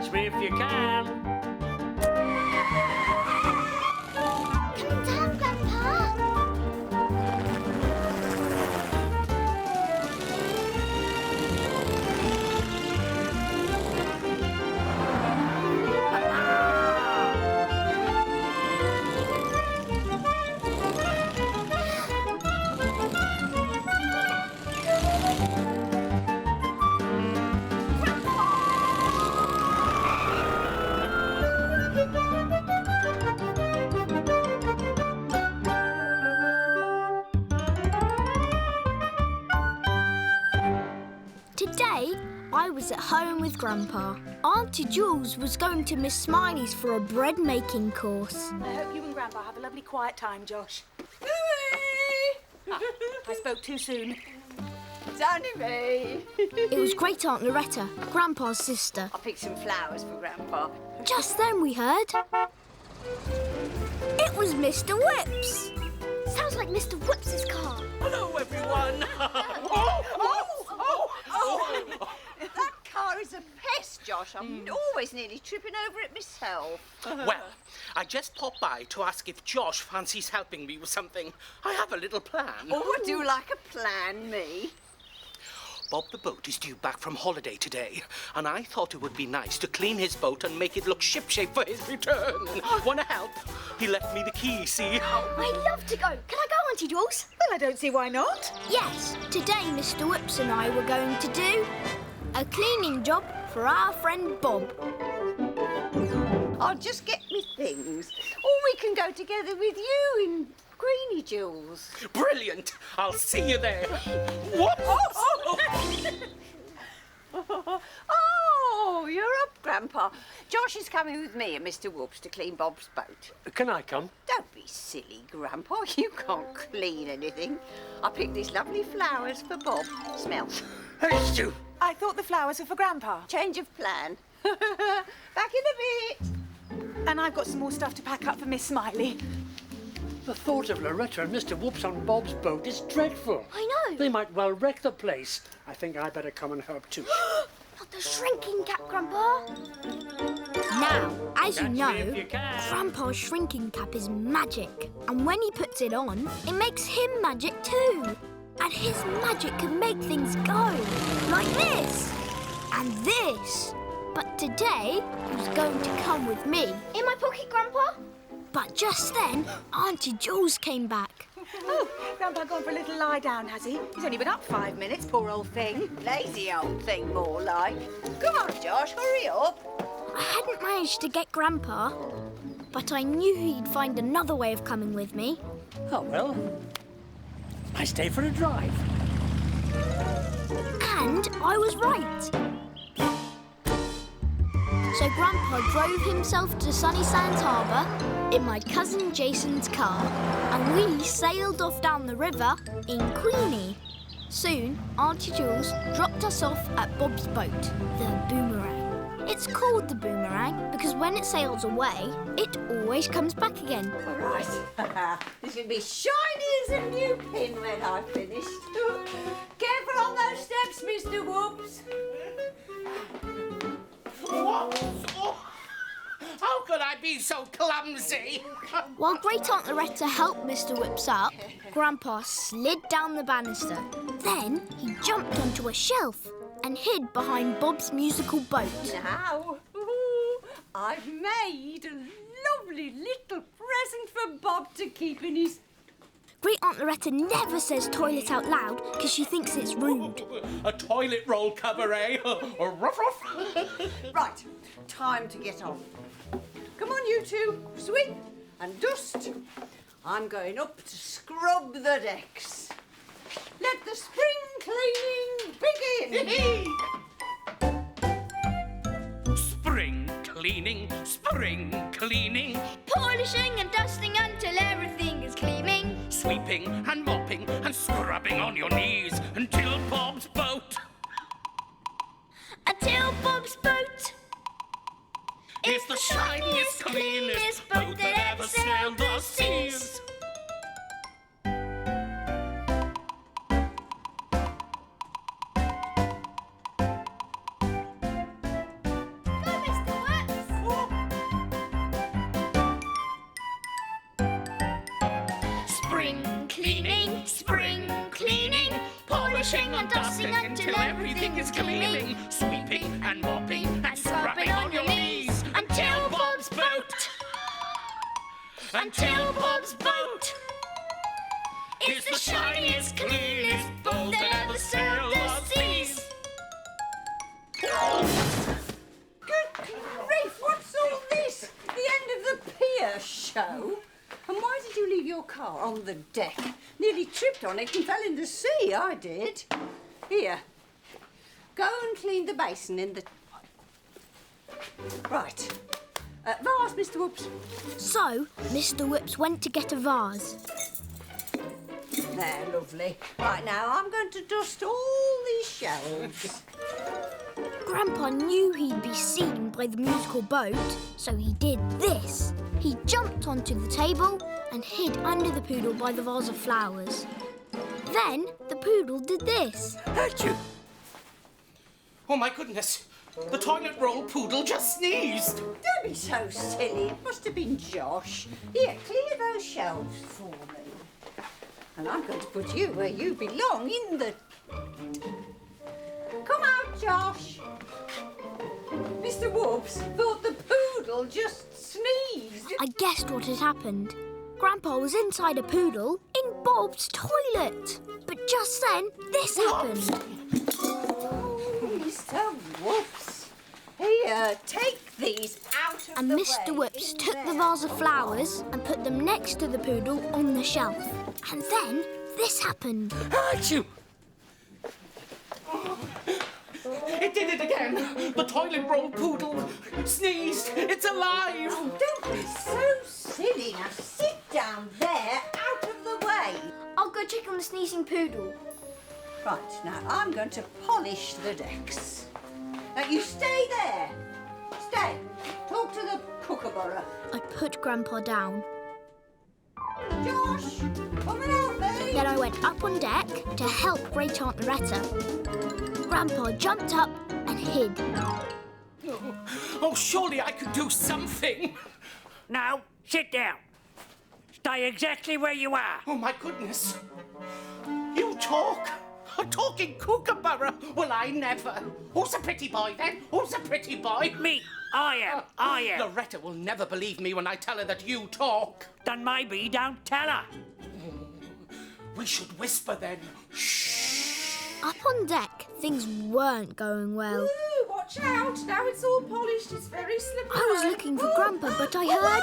Catch me if you can. Come down, Grandpa. Today, I was at home with Grandpa. Auntie Jules was going to Miss Smiley's for a bread-making course. I hope you and Grandpa have a lovely quiet time, Josh. I spoke too soon. It's only me. It was Great Aunt Loretta, Grandpa's sister. I picked some flowers for Grandpa. Just then we heard... It was Mr. Whips. Sounds like Mr. Whips's car. Hello, everyone. That car is a pest, Josh. I'm always nearly tripping over it myself. Well, I just popped by to ask if Josh fancies helping me with something. I have a little plan. Oh, I do like a plan, me. Bob the boat is due back from holiday today, and I thought it would be nice to clean his boat and make it look shipshape for his return. Wanna help? He left me the key, see? I'd love to go. Can I go, Auntie Jules? Well, I don't see why not. Yes, today Mr. Whips and I were going to do a cleaning job for our friend Bob. I'll just get me things. Or we can go together with you in Greeny Jules. Brilliant! I'll see you there. Whoops! Oh, you're up, Grandpa. Josh is coming with me and Mr. Whoops to clean Bob's boat. Can I come? Don't be silly, Grandpa. You can't clean anything. I picked these lovely flowers for Bob. Smell. Achoo! I thought the flowers were for Grandpa. Change of plan. Back in a bit. And I've got some more stuff to pack up for Miss Smiley. The thought of Loretta and Mr. Whoops on Bob's boat is dreadful. I know. They might well wreck the place. I think I'd better come and help too. Not the shrinking cap, Grandpa. Now, as you Catch me know, if you can. Grandpa's shrinking cap is magic. And when he puts it on, it makes him magic too. And his magic can make things go. Like this. And this. But today, he's going to come with me. In my pocket, Grandpa? But just then, Auntie Jules came back. Oh, Grandpa gone for a little lie down, has he? He's only been up 5 minutes, poor old thing. Lazy old thing, more like. Come on, Josh, hurry up. I hadn't managed to get Grandpa, but I knew he'd find another way of coming with me. Oh, well, I stay for a drive. And I was right. So Grandpa drove himself to Sunny Sands Harbour in my cousin Jason's car, and we sailed off down the river in Queenie. Soon, Auntie Jules dropped us off at Bob's boat, the Boomerang. It's called the Boomerang because when it sails away, it always comes back again. All right. This will be shiny as a new pin when I've finished. Careful on those steps, Mr. Whoops. What? Oh, how could I be so clumsy? While Great Aunt Loretta helped Mr. Whips up, Grandpa slid down the banister. Then he jumped onto a shelf and hid behind Bob's musical boat. Now, I've made a lovely little present for Bob to keep in his... Great Aunt Loretta never says toilet out loud because she thinks it's rude. A toilet roll cover, eh? Or ruff ruff. Right, time to get on. Come on, you two. Sweep and dust. I'm going up to scrub the decks. Let the spring cleaning begin. Spring cleaning, Polishing and dusting until everything is gleaming. sweeping and mopping and scrubbing on your knees until Bob's boat Until Bob's boat is the shiniest, cleanest boat that ever sailed the seas. Go, Mr. cleaning, spring cleaning, polishing and dusting until everything is gleaming, sweeping and mopping and scrubbing on your knees until Bob's boat, is the shiniest, cleanest boat that ever sailed the seas. Good grief, what's all this? The end of the pier show? And why did you leave your car on the deck? Nearly tripped on it and fell in the sea, I did. Here, go and clean the basin in the... Right. Vase, Mr. Whoops. So, Mr. Whips went to get a vase. There, lovely. Right, now I'm going to dust all these shelves. Grandpa knew he'd be seen by the musical boat, so he did this. He jumped onto the table and hid under the poodle by the vase of flowers. Then the poodle did this. Achoo! Oh, my goodness. The toilet roll poodle just sneezed. Don't be so silly. It must have been Josh. Here, clear those shelves for me. And I'm going to put you where you belong, in the... Come out, Josh. Mr. Whoops thought the poodle just sneezed. I guessed what had happened. Grandpa was inside a poodle in Bob's toilet. But just then, this happened. Oh, Mr. Whoops. Here, take these out of And the Mr. way. Whips In took the there. vase of flowers and put them next to the poodle on the shelf. And then this happened. Achoo! It did it again. The toilet roll poodle sneezed. It's alive. Don't be so silly. Now sit down there, out of the way. I'll go check on the sneezing poodle. Right, now I'm going to polish the decks. Now you stay there. Stay. Talk to the kookaburra. I put Grandpa down. Josh, come and help me. Then I went up on deck to help Great Aunt Loretta. Grandpa jumped up and hid. Oh, surely I could do something. Now, sit down. Stay exactly where you are. Oh, my goodness. You talk? A talking kookaburra? Well, I never. Who's a pretty boy, then? Who's a pretty boy? Me, I am. Loretta will never believe me when I tell her that you talk. Then maybe don't tell her. We should whisper then. Shh. Up on deck, things weren't going well. Ooh, watch out. Now it's all polished. It's very slippery. I was looking for Grandpa, but I heard...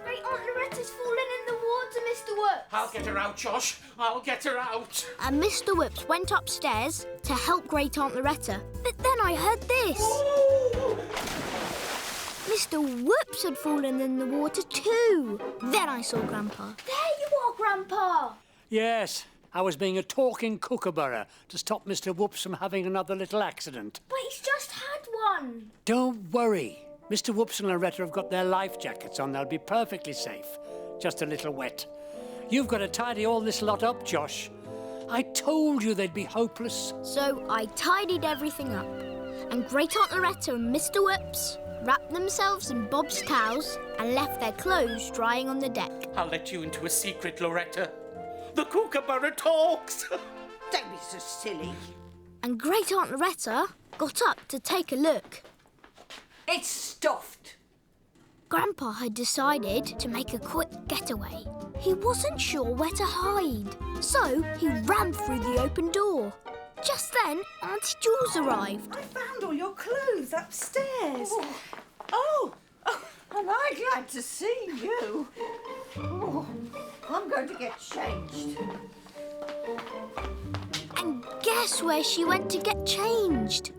Great Aunt Loretta's fallen in the water, Mr. Whoops. I'll get her out, Josh. I'll get her out. And Mr. Whips went upstairs to help Great Aunt Loretta. But then I heard this. Mr. Whoops had fallen in the water too. Then I saw Grandpa. There you are, Grandpa. Yes, I was being a talking kookaburra to stop Mr. Whoops from having another little accident. But he's just had one. Don't worry. Mr. Whoops and Loretta have got their life jackets on. They'll be perfectly safe. Just a little wet. You've got to tidy all this lot up, Josh. I told you they'd be hopeless. So I tidied everything up. And Great Aunt Loretta and Mr. Whips wrapped themselves in Bob's towels and left their clothes drying on the deck. I'll let you into a secret, Loretta. The kookaburra talks. Don't be so silly. And Great Aunt Loretta got up to take a look. It's stuffed. Grandpa had decided to make a quick getaway. He wasn't sure where to hide, so he ran through the open door. Just then, Auntie Jules arrived. I found all your clothes upstairs. Oh, am I glad to see you? Oh, I'm going to get changed. And guess where she went to get changed?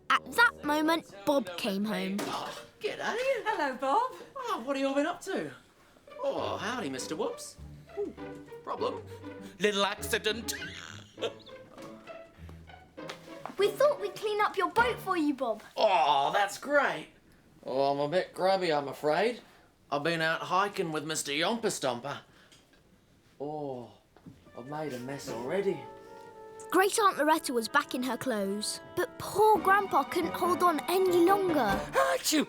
At that moment, Bob came home. G'day. Hello, Bob. Oh, what have you all been up to? Oh, howdy, Mr. Whoops. Ooh, problem? Little accident. We thought we'd clean up your boat for you, Bob. Oh, that's great. Oh, I'm a bit grubby, I'm afraid. I've been out hiking with Mr. Yomper Stomper. Oh, I've made a mess already. Great Aunt Loretta was back in her clothes, but poor Grandpa couldn't hold on any longer. Achoo!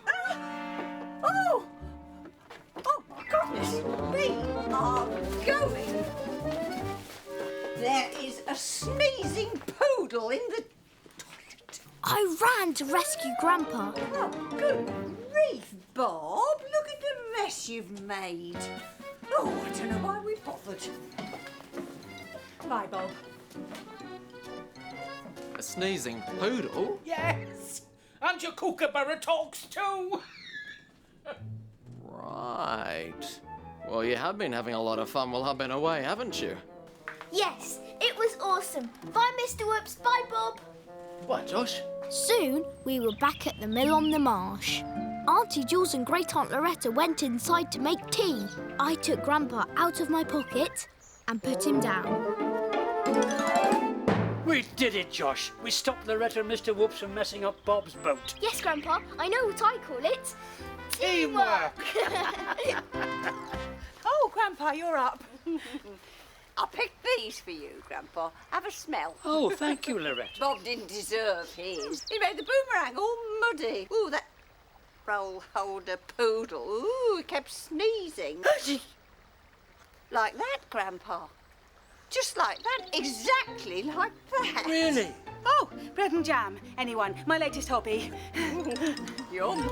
Oh! Oh, my goodness me! sneezing poodle in the toilet. I ran to rescue Grandpa. Oh, good grief, Bob. Look at the mess you've made. Oh, I don't know why we bothered. Bye, Bob. A sneezing poodle? Yes, and your kookaburra talks too. Right. Well, you have been having a lot of fun while I've been away, haven't you? Yes, it was awesome. Bye, Mr. Whoops. Bye, Bob. What, Josh? Soon, we were back at the mill on the marsh. Auntie Jules and Great Aunt Loretta went inside to make tea. I took Grandpa out of my pocket and put him down. We did it, Josh. We stopped Loretta and Mr. Whoops from messing up Bob's boat. Yes, Grandpa, I know what I call it. Teamwork. Oh, Grandpa, you're up. I picked these for you, Grandpa. Have a smell. Oh, thank you, Loretta. Bob didn't deserve his. He made the boomerang all muddy. Ooh, that roll holder poodle. Ooh, he kept sneezing. Like that, Grandpa. Just like that, exactly like that. Really? Oh, bread and jam. Anyone. My latest hobby. Yum.